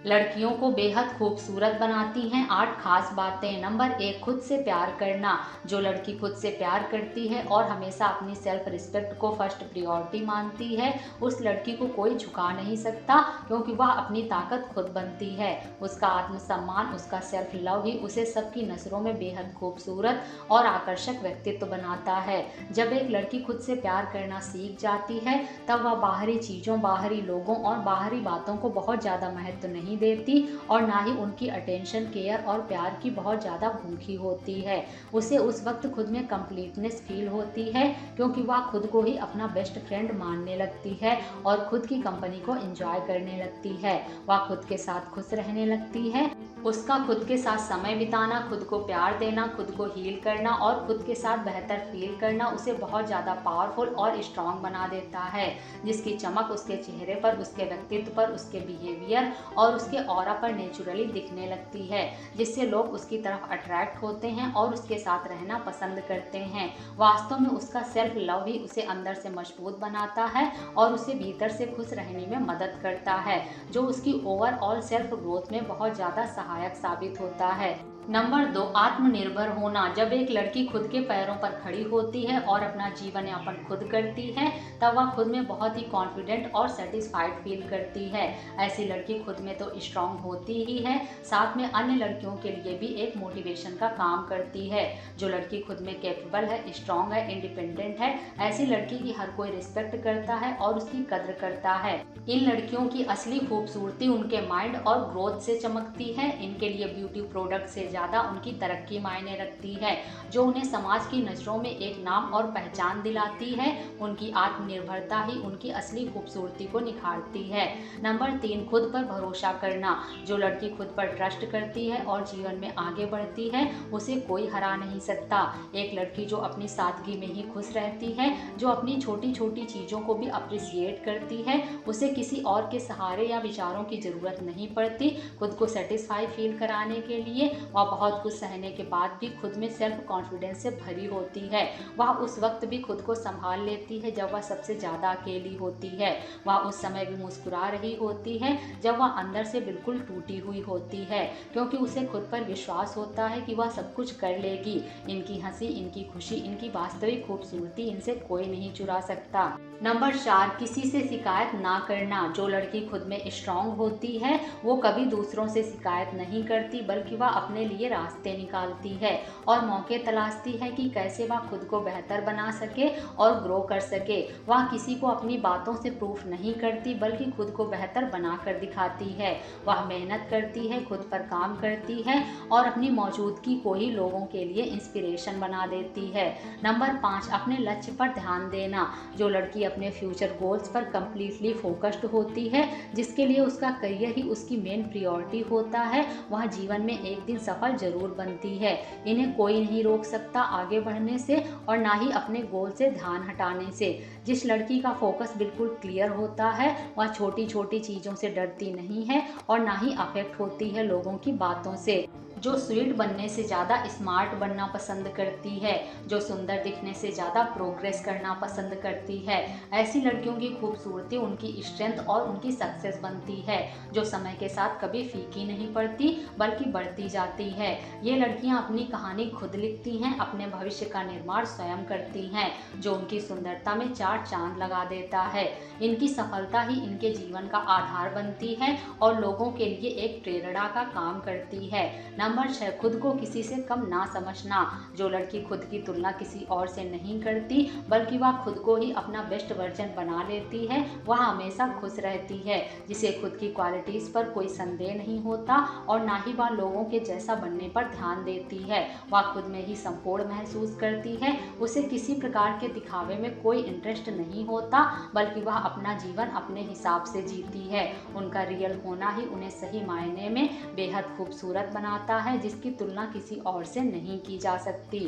लड़कियों को बेहद खूबसूरत बनाती हैं 8 खास बातें। नंबर 1, खुद से प्यार करना। जो लड़की खुद से प्यार करती है और हमेशा अपनी सेल्फ रिस्पेक्ट को फर्स्ट प्रायोरिटी मानती है, उस लड़की को कोई झुका नहीं सकता, क्योंकि वह अपनी ताकत खुद बनती है। उसका आत्मसम्मान, उसका सेल्फ लव ही उसे सबकी नज़रों में बेहद खूबसूरत और आकर्षक व्यक्तित्व बनाता है। जब एक लड़की खुद से प्यार करना सीख जाती है, तब वह बाहरी चीज़ों, बाहरी लोगों और बाहरी बातों को बहुत ज़्यादा महत्व नहीं देती और ना ही उनकी अटेंशन, केयर और प्यार की बहुत ज़्यादा भूखी होती है। उसे उस वक्त खुद में कंप्लीटनेस फील होती है, क्योंकि वह खुद को ही अपना बेस्ट फ्रेंड मानने लगती है और खुद की कंपनी को एंजॉय करने लगती है। वह खुद के साथ खुश रहने लगती है। उसका खुद के साथ समय बिताना, खुद को प्यार देना, खुद को हील करना और खुद के साथ बेहतर फील करना उसे बहुत ज़्यादा पावरफुल और स्ट्रॉन्ग बना देता है, जिसकी चमक उसके चेहरे पर, उसके व्यक्तित्व पर, उसके बिहेवियर और उसके ऑरा पर नेचुरली दिखने लगती है, जिससे लोग उसकी तरफ अट्रैक्ट होते हैं और उसके साथ रहना पसंद करते हैं। वास्तव में उसका सेल्फ लव ही उसे अंदर से मजबूत बनाता है और उसे भीतर से खुश रहने में मदद करता है, जो उसकी ओवरऑल सेल्फ ग्रोथ में बहुत ज़्यादा सहायक साबित होता है। नंबर 2, आत्मनिर्भर होना। जब एक लड़की खुद के पैरों पर खड़ी होती है और अपना जीवन यापन खुद करती है, तब वह खुद में बहुत ही कॉन्फिडेंट और सेटिस्फाइड फील करती है। ऐसी लड़की खुद में तो स्ट्रांग होती ही है, साथ में अन्य लड़कियों के लिए भी एक मोटिवेशन का काम करती है। जो लड़की खुद में कैपेबल है, स्ट्रांग है, इंडिपेंडेंट है, ऐसी लड़की की हर कोई रिस्पेक्ट करता है और उसकी कद्र करता है। इन लड़कियों की असली खूबसूरती उनके माइंड और ग्रोथ से चमकती है। इनके लिए ब्यूटी प्रोडक्ट से ज़्यादा उनकी तरक्की मायने रखती है, जो उन्हें समाज की नज़रों में एक नाम और पहचान दिलाती है। उनकी आत्मनिर्भरता ही उनकी असली खूबसूरती को निखारती है। नंबर 3, खुद पर भरोसा करना। जो लड़की खुद पर ट्रस्ट करती है और जीवन में आगे बढ़ती है, उसे कोई हरा नहीं सकता। एक लड़की जो अपनी सादगी में ही खुश रहती है, जो अपनी छोटी छोटी चीज़ों को भी अप्रिसिएट करती है, उसे किसी और के सहारे या विचारों की ज़रूरत नहीं पड़ती। खुद को सेटिस्फाई फील कराने के लिए वह बहुत कुछ सहने के बाद भी खुद में सेल्फ कॉन्फिडेंस से भरी होती है। वह उस वक्त भी खुद को संभाल लेती है जब वह सबसे ज़्यादा अकेली होती है। वह उस समय भी मुस्कुरा रही होती है जब वह अंदर से बिल्कुल टूटी हुई होती है, क्योंकि उसे खुद पर विश्वास होता है कि वह सब कुछ कर लेगी। इनकी हंसी, इनकी खुशी, इनकी वास्तविक खूबसूरती इनसे कोई नहीं चुरा सकता। नंबर 4, किसी से शिकायत ना करना। जो लड़की खुद में स्ट्रांग होती है, वो कभी दूसरों से शिकायत नहीं करती, बल्कि वह अपने लिए रास्ते निकालती है और मौके तलाशती है कि कैसे वह खुद को बेहतर बना सके और ग्रो कर सके। वह किसी को अपनी बातों से प्रूफ नहीं करती, बल्कि खुद को बेहतर बना कर दिखाती है। वह मेहनत करती है, खुद पर काम करती है और अपनी मौजूदगी को ही लोगों के लिए इंस्पिरेशन बना देती है। नंबर 5, अपने लक्ष्य पर ध्यान देना। जो लड़की अपने फ्यूचर गोल्स पर कंप्लीटली फोकस्ड होती है, जिसके लिए उसका करियर ही उसकी मेन प्रायोरिटी होता है, वह जीवन में एक दिन सफल जरूर बनती है। इन्हें कोई नहीं रोक सकता आगे बढ़ने से और ना ही अपने गोल से ध्यान हटाने से। जिस लड़की का फोकस बिल्कुल क्लियर होता है, वह छोटी छोटी चीज़ों से डरती नहीं है और ना ही अफेक्ट होती है लोगों की बातों से। जो स्वीट बनने से ज़्यादा स्मार्ट बनना पसंद करती है, जो सुंदर दिखने से ज़्यादा प्रोग्रेस करना पसंद करती है, ऐसी लड़कियों की खूबसूरती उनकी स्ट्रेंथ और उनकी सक्सेस बनती है, जो समय के साथ कभी फीकी नहीं पड़ती बल्कि बढ़ती जाती है। ये लड़कियां अपनी कहानी खुद लिखती हैं, अपने भविष्य का निर्माण स्वयं करती हैं, जो उनकी सुंदरता में 4 चांद लगा देता है। इनकी सफलता ही इनके जीवन का आधार बनती है और लोगों के लिए एक प्रेरणा का काम करती है। नंबर 6, खुद को किसी से कम ना समझना। जो लड़की खुद की तुलना किसी और से नहीं करती, बल्कि वह खुद को ही अपना बेस्ट वर्जन बना लेती है, वह हमेशा खुश रहती है। जिसे खुद की क्वालिटीज़ पर कोई संदेह नहीं होता और ना ही वह लोगों के जैसा बनने पर ध्यान देती है। वह खुद में ही संपूर्ण महसूस करती है। उसे किसी प्रकार के दिखावे में कोई इंटरेस्ट नहीं होता, बल्कि वह अपना जीवन अपने हिसाब से जीती है। उनका रियल होना ही उन्हें सही मायने में बेहद खूबसूरत बनाता है, जिसकी तुलना किसी और से नहीं की जा सकती।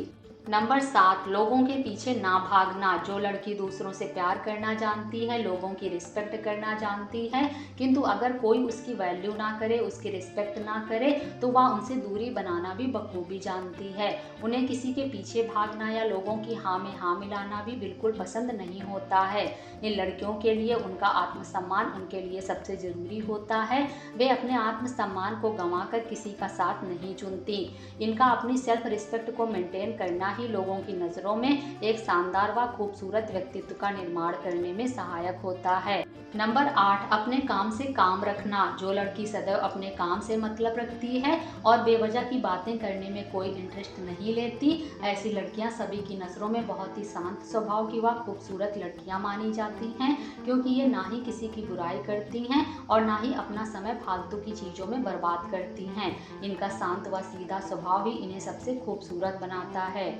नंबर 7, लोगों के पीछे ना भागना। जो लड़की दूसरों से प्यार करना जानती है, लोगों की रिस्पेक्ट करना जानती है, किंतु अगर कोई उसकी वैल्यू ना करे, उसकी रिस्पेक्ट ना करे, तो वह उनसे दूरी बनाना भी बखूबी जानती है। उन्हें किसी के पीछे भागना या लोगों की हाँ में हाँ मिलाना भी बिल्कुल पसंद नहीं होता है। इन लड़कियों के लिए उनका आत्मसम्मान उनके लिए सबसे ज़रूरी होता है। वे अपने आत्मसम्मान को गंवाकर किसी का साथ नहीं चुनती। इनका अपनी सेल्फ रिस्पेक्ट को मेंटेन करना ही लोगों की नज़रों में एक शानदार व खूबसूरत व्यक्तित्व का निर्माण करने में सहायक होता है। नंबर 8, अपने काम से काम रखना। जो लड़की सदैव अपने काम से मतलब रखती है और बेवजह की बातें करने में कोई इंटरेस्ट नहीं लेती, ऐसी लड़कियां सभी की नज़रों में बहुत ही शांत स्वभाव की व खूबसूरत लड़कियां मानी जाती हैं, क्योंकि ये ना ही किसी की बुराई करती हैं और ना ही अपना समय फालतू की चीज़ों में बर्बाद करती हैं। इनका शांत व सीधा स्वभाव ही इन्हें सबसे खूबसूरत बनाता है।